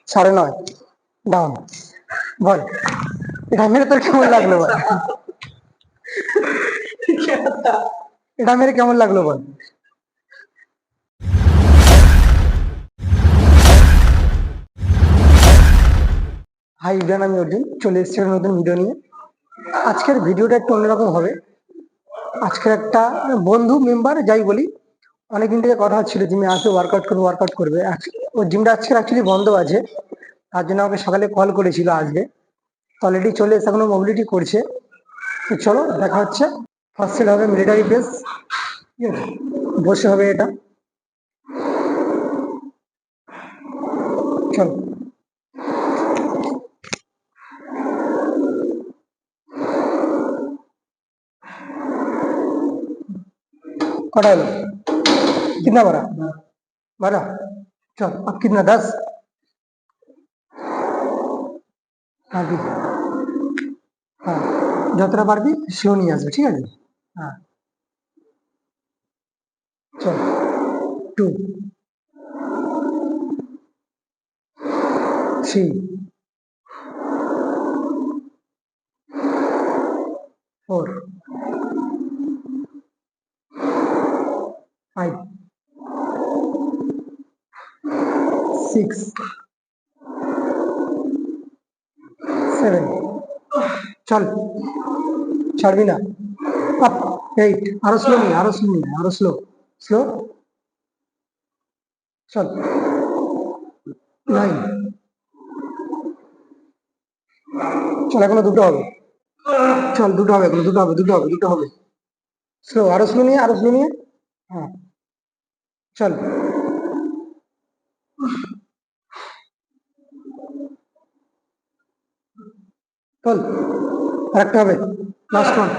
9.5 down. বল এটা মেরে তোর কেমন লাগলো বল? এটা মেরে কেমন লাগলো বল? হাই ইব্রান, আমি অর্জুন চলে এসেছি একটা নতুন ভিডিও নিয়ে। আজকের ভিডিওটা একটু অন্যরকম হবে। আজকের একটা বন্ধু মেম্বার যাই বলি, অনেকদিন থেকে কথা হচ্ছিল জিমে আসবে, ওয়ার্কআউট করবে। ওর জিমটা আজকে অ্যাকচুয়ালি বন্ধ আছে, তার জন্য আমাকে সকালে কল করেছিল আসবে। অলরেডি চলে এসে এখনো মোবিলিটি করছে। তো চলো দেখা হচ্ছে। ফার্স্ট সেল হবে মিলিটারি প্রেস, ঠিক আছে? বসে হবে এটা, চলো। कटा लो, कितना बड़ा? 12। चल अब कितना? 10। আগে হ্যাঁ, যতটা পারবি স্লো নিয়ে আসবে, ঠিক আছে? হ্যাঁ, চল। 2, 3, 4, 5, 6, 7। চল, ছাড়বি না। আপ, 8। আরো স্লো নিয়ে, আরো স্লো, স্লো। চল, 9। চল, এখনো দুটো হবে। চল, দুটো হবে, এখনো দুটো হবে। স্লো, আরো স্লো নিয়ে, হ্যাঁ। চল, চল, আরেকটা হবে। Last one.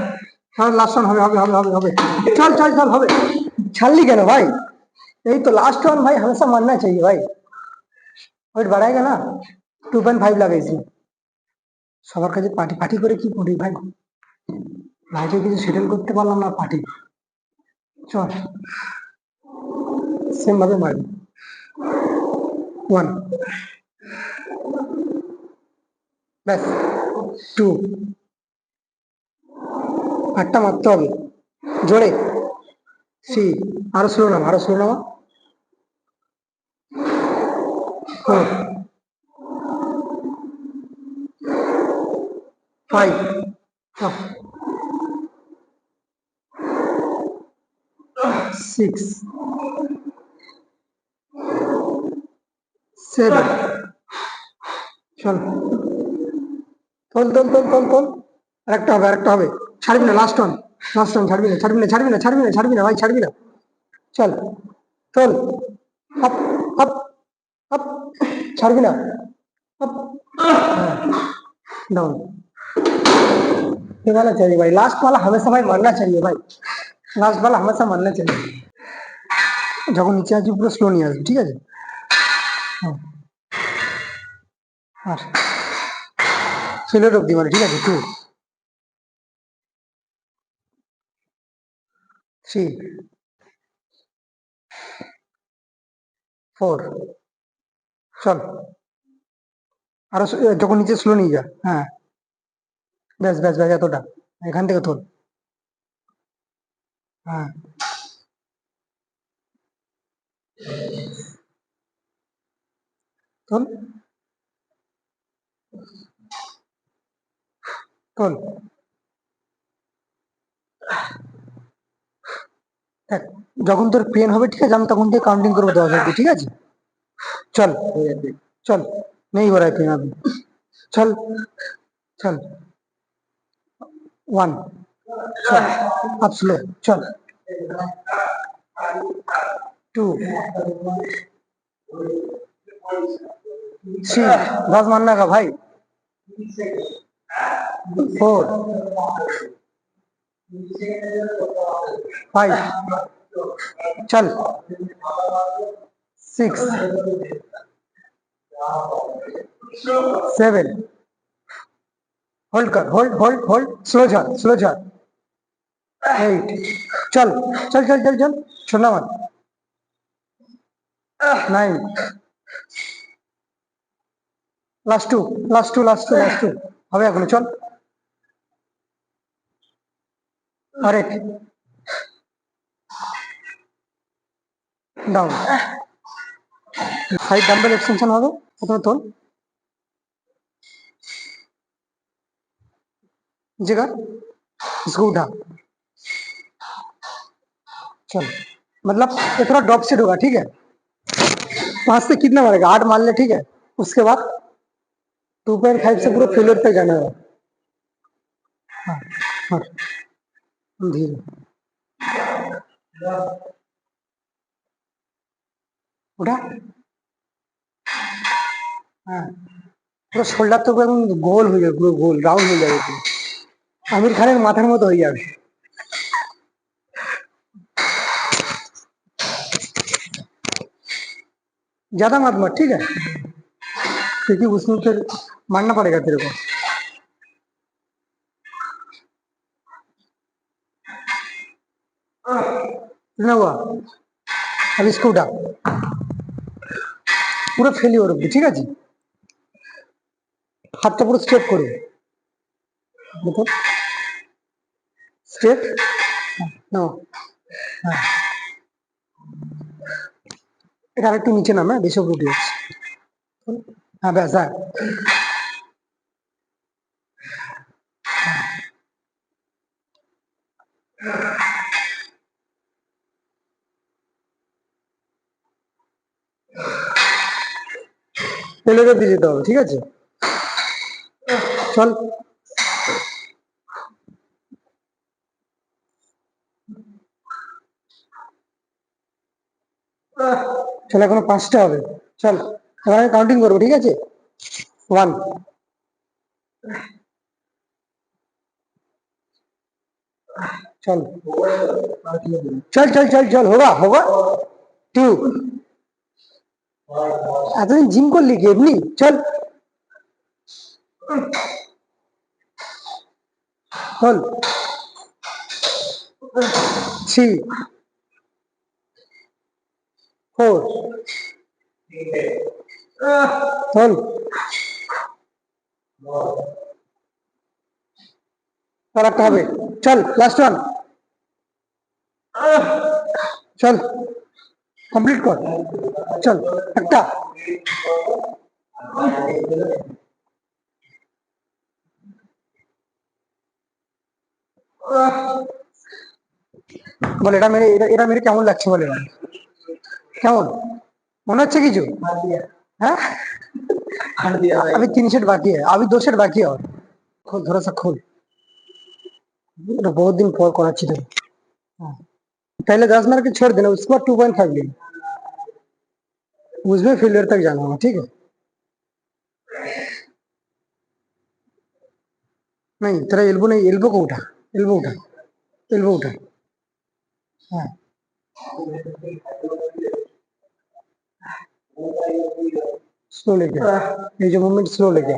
হ্যাঁ, লাস্ট ওয়ান হবে। চল চল চল, হবে। ছাড়লি কেন ভাই? এই তো লাস্ট ওয়ান ভাই, हमेशा मानना चाहिए भाई। ওয়েট বাড়াएगा না। 2.5 লাগাইছি। সবার কাছে পার্টি পার্টি করে কি করি ভাই? লাইফে কিছু সেটেল করতে পারলাম না, পার্টি। চল, সেম ভাবে মারবি। 1, ব্যাস। 2, আটটা মারতে হবে জোরে। 3, আরো স্লো নামা। 4, 5, 6, 7। চল, তোল। আরেকটা হবে। ছাড়বি না, লাস্ট ওয়ান, ছাড়বি না ভাই, ছাড়বি না। চল, চল, আপ, আপ, আপ, ছাড়বি না। আপ, হ্যাঁ, डाउन। ये वाला चाहिए भाई, लास्ट वाला हमेशा भाई मानना चाहिए भाई। লাস্ট वाला हमेशा मानना चाहिए। যখন নিচে আসবি পুরো স্লো নিয়ে আসবি, ঠিক আছে? হ্যাঁ, আর ফেলের অব্দি মানে, ঠিক আছে? 2, 3, 4। চল, আরো যখন নিচে স্লো নিয়ে যা। হ্যাঁ, ব্যাস এতটা। এখান থেকে তোল। হ্যাঁ, তোল, তোল। দেখ, যখন তোর পেন হবে, ঠিক আছে, আমি তখন থেকে কাউন্টিং করবো 10 অব্দি, ঠিক আছে? চল, চল। नहीं हो रहा है पेन अभी। चल, चल। 1, चल, अब स्लो। चल, 2, 3। 10 मानना का भाई। 4, 5। चल, 6, 7। होल्ड कर, होल्ड, स्लो चल। 8। चल, छोड़ना मत। 9, last two, last two, last two, last two. হবে এখনো, চল। আরেক ডাউন। সাইড ডাম্বেল এক্সটেনশন হবে, প্রথমে তোল जगह, इसको उठा। चल, मतलब ये थोड़ा ड्रॉप सेट होगा, ठीक है। 5 से कितना मारेगा, 8 मान ले, ठीक है। उसके बाद 2.5 से पूरा फेलियर तक जाना है। हाँ, हाँ, धीरे उठा। हाँ, পুরো শোল্ডার তো একদম গোল হয়ে যাবে, পুরো গোল রাউন্ড হয়ে যাবে পুরো। আমির খানের মাথার মতো হয়ে যাবে। ज्यादा मत मत, ठीक है, क्योंकि उसमें फिर मारना पड़ेगा तेरे को। कितना हुआ, अब इसको उठा, পুরো ফেলিওর অব্দি, ঠিক আছে। হাতটা পুরো স্ট্রেট করো, দেখো স্ট্রেট নাও। হ্যাঁ, এটা আরেকটু নিচে নামে, বেশি উপরে উঠে যাচ্ছে। হ্যাঁ ব্যাস, হ্যাঁ ফেলিওর দিয়ে যেতে হবে, ঠিক আছে। চল, চল এখনো 5টা হবে। চল, এবার আমি কাউন্টিং করবো, ঠিক আছে। 1, चल चल चल चल चल, होगा होगा। 2, এতদিন জিম করলি কি এমনি, চল চল। 3, 4, চল। আর একটা হবে, চল লাস্ট ওয়ান, চল কমপ্লিট কর, চল একটা। বল এটা মেরে, এটা মেরে কেমন লাগছে বলে, কেমন মনে হচ্ছে কিছু? হ্যাঁ, अभी 3 सेट बाकी है, अभी 2 सेट बाकी है और। खोल थोड़ा सा खोल, এটা बहुत दिन পর করাচ্ছি তো। पहले 10 मार के छोड़ देना, उसके बाद 2.5 लेना, उसमें फेलियर तक जाना होगा, ठीक है। नहीं तेरा एल्बो नहीं, एल्बो को उठा, एल्बो उठा, एल्बो उठा। हाँ, स्लो लेके, ये जो मूवमेंट स्लो लेके।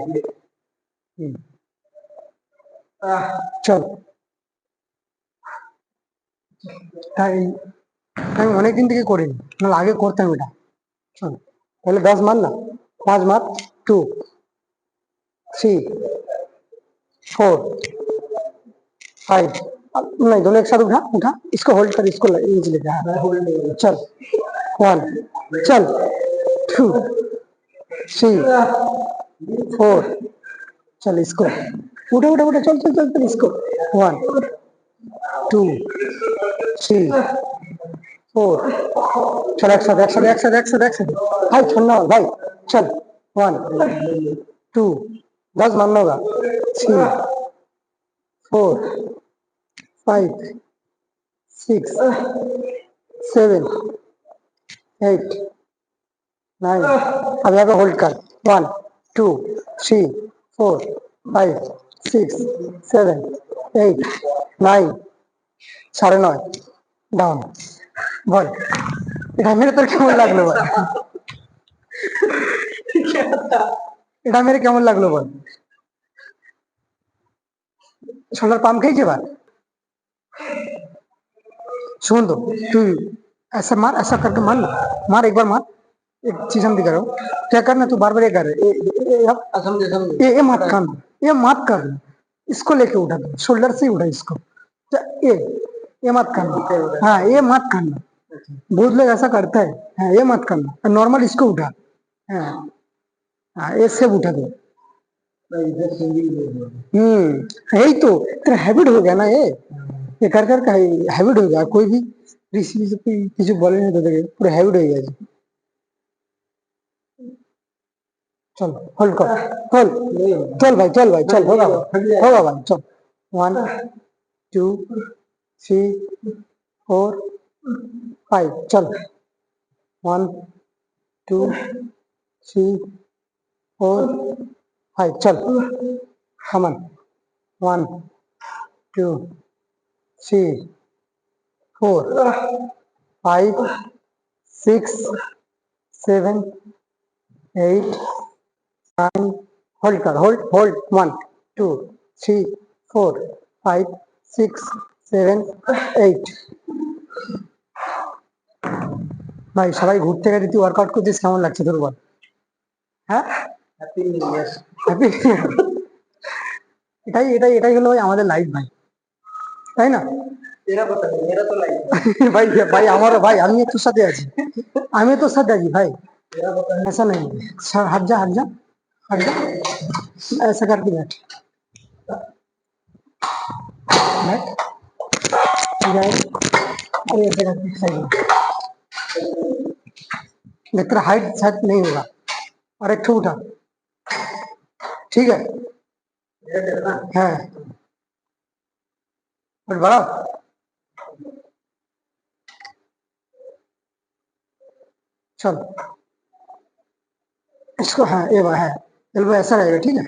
चल, তাই আমি অনেকদিন থেকে করিনি, নাহলে আগে করতাম এটা। চল তাহলে 10 মার না, 5 মার। 2, 3, 4, 5। नहीं, दोनों एक साथ उठा उठा, इसको होल्ड कर, इसको नीचे लेके आ। चल 1, चल 2, 3, 4, चल इसको उठा उठा उठा, चल चल चल चल इसको। 1, 2, 3, 4, चल एक साथ एक साथ एक साथ एक साथ एक साथ, भाई छोड़ना भाई। चल 1, 2, 10 मारना होगा। 3, 4, 5, 6, 7, 8, 9। अब यहाँ पे होल्ड कर। 1, 2, 3, 4, 5, 6, 7, 8, 9, 9.5 ডাউন। বল এটা মেরে তোর কেমন লাগলো বল, এটা মেরে কেমন লাগলো বল। শোল্ডার পাম্প খেয়েছে এবার। सुन तो तू, ऐसा मार, ऐसा करके मार ना, मार एक बार मार, एक चीज हम दिखा रहा हूँ, क्या करना तू बार बार ये कर रहे समझे समझे। ये मत करना, ये मत करना, इसको लेके उठा दो, शोल्डर से ही उठा इसको। ये मत करना, हाँ ये मत करना, बहुत लोग ऐसा करता है। हाँ ये मत करना, नॉर्मल इसको उठा। हाँ हाँ ये सब उठा दो। यही तो तेरा हैबिट हो गया ना, ये कर कर का हैबिट हो गया। कोई भी ऋषि से कोई किसी बोले नहीं तो देखे पूरा हैबिट हो गया जी। चल होल्ड कर, चल चल भाई चल, होगा भाई चल। 1 2 3 4 5 चल। 1 2 3 4 5 चल। कमन 1 2 3 4 5 6 7 8 9 होल्ड कर, होल्ड 1 2 3 4 5 6 7 8। ভাই সবাই ঘুরতে গেছে, তুই ওয়ার্কআউট করছিস, কেমন লাগছে তোর বল? হ্যাঁ হ্যাপি নিউ ইয়ার। হ্যাপি। এটাই এটাই এটাই হলো ভাই আমাদের লাইফ ভাই, তাই না? तेरा पता नहीं, मेरा तो लाइफ ভাই ভাই আমারও ভাই, আমি তোর সাথে আছি, আমি তোর সাথে আছি भाई। तेरा पता नहीं। ऐसा नहीं, हट जा हट जा हट जा, ऐसा करके बैठ बैठ बैठ। अरे ऐसे करके सही है। देख तेरा हाइट सेट नहीं होगा, और एक ठो उठा, ठीक है? हाँ और बड़ा चल इसको, हाँ ये है एल्बो ऐसा रहेगा, ठीक है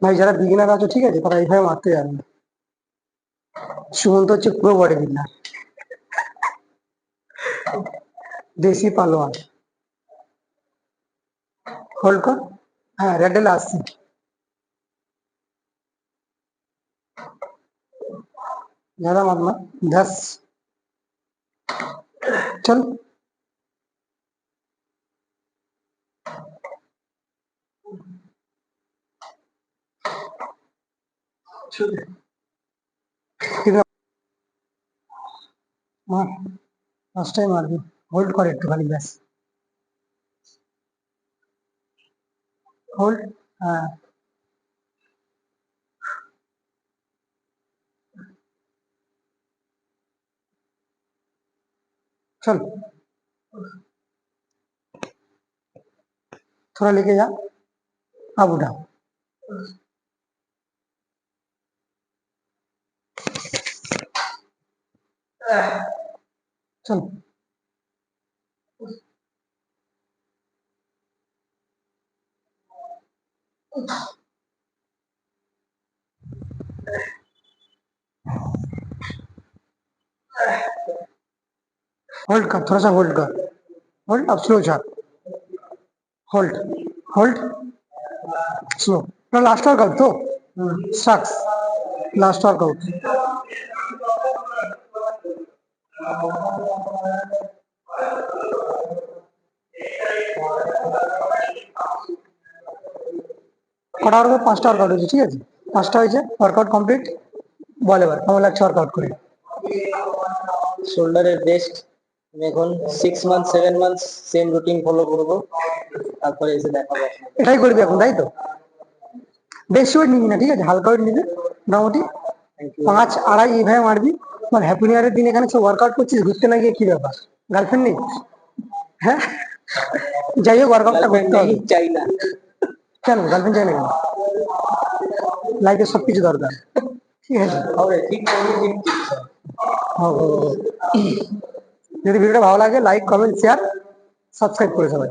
ভাই? যারা বিগিনার আছো ঠিক আছে, তারা এইভাবে মারতে যাবে না। সুমন্ত হচ্ছে পুরো বডি বিল্ডার, দেশি পালোয়ান। হোল্ড কর, হ্যাঁ রেডেল আসছে, ज्यादा मत मार। 10 चल। कितना मार, ফার্স্ট টাইম মারবি, হোল্ড কর একটুখানি ব্যাস, হোল্ড। হ্যাঁ चल थोड़ा लेके जा, अब उठा, चल होल्ड कर, थोड़ा सा होल्ड कर, होल्ड अब स्लो जा, होल्ड होल्ड स्लो। तो लास्ट वर्कआउट तो सक्स, लास्ट वर्कआउट। কটা ওয়ার্কআউট? 5টা ওয়ার্কআউট হয়েছে, ঠিক আছে 5টা হয়েছে, ওয়ার্কআউট কমপ্লিট। বল এবার কেমন লাগছে ওয়ার্কআউট করে? শোল্ডারের বেস্ট। আমি এখন 6 month 7 month same routine follow করব, তারপরে এসে দেখাবো। এটাই করবি এখন, তাই তো? বেশি ওয়েট নিবি না, ঠিক আছে হালকা ওয়েট নিবি, মোটামুটি 5 2.5 এইভাবে মারবি। মানে হ্যাপি নিউ ইয়ারের দিন এখানে সব ওয়ার্কআউট করছিস, ঘুরতে না গিয়ে কি ব্যাপার? গার্লফ্রেন্ড নেই? হ্যাঁ যাই হোক ওয়ার্কআউটটা করতে হবে। চাই না। কেন গার্লফ্রেন্ড চাই না কেন? লাইফে সবকিছু দরকার, ঠিক আছে? হবে ঠিক করবি, ঠিক ঠিক। যদি ভিডিওটা ভালো লাগে লাইক কমেন্ট শেয়ার সাবস্ক্রাইব করে সবাই।